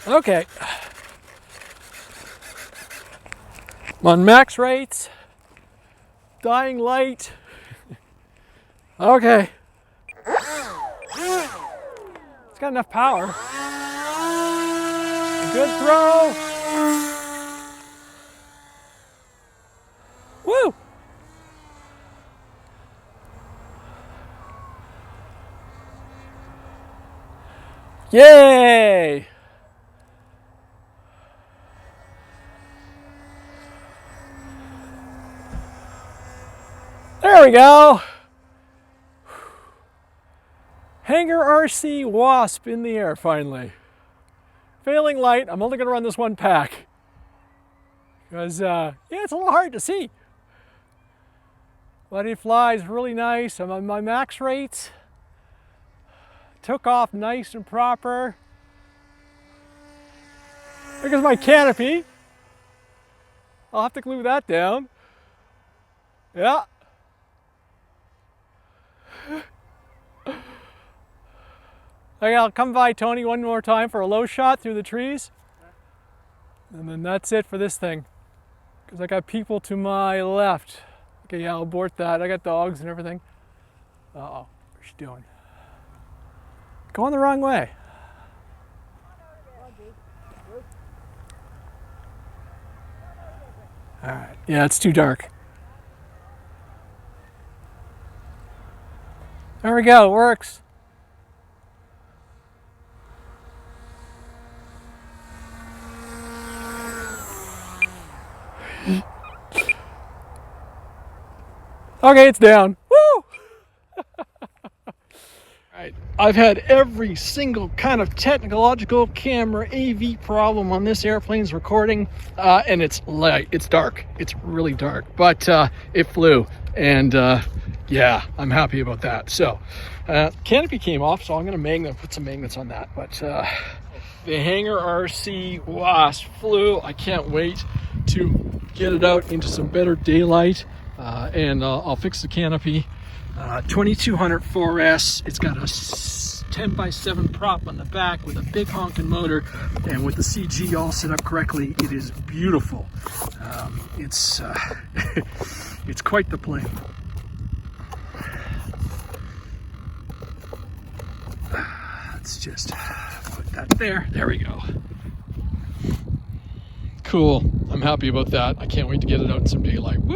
Okay. I'm on max rates. Dying light. Okay. It's got enough power. Good throw. Woo! Yay! There we go. Hangar RC WASP in the air finally. Failing light, I'm only gonna run this one pack. Because, yeah, it's a little hard to see. But it flies really nice. I'm on my max rates. Took off nice and proper. There goes my canopy. I'll have to glue that down. Yeah. Okay, I'll come by Tony one more time for a low shot through the trees. And then that's it for this thing. Because I got people to my left. Okay, yeah, I'll abort that. I got dogs and everything. Uh-oh, what's she doing? Going the wrong way. All right, yeah, it's too dark. There we go, it works. Okay, it's down. Woo! Alright, I've had every single kind of technological camera AV problem on this airplane's recording, and it's light, it's dark, it's really dark, but it flew, and yeah, I'm happy about that. So, canopy came off, so I'm gonna put some magnets on that, but the Hangar RC WASP flew. I can't wait to get it out into some better daylight, and I'll fix the canopy. 2200 4S. It's got a 10x7 prop on the back with a big honking motor, and with the CG all set up correctly, it is beautiful. It's it's quite the plane. Let's just put that there. There we go. Cool. I'm happy about that. I can't wait to get it out in some daylight. Woo!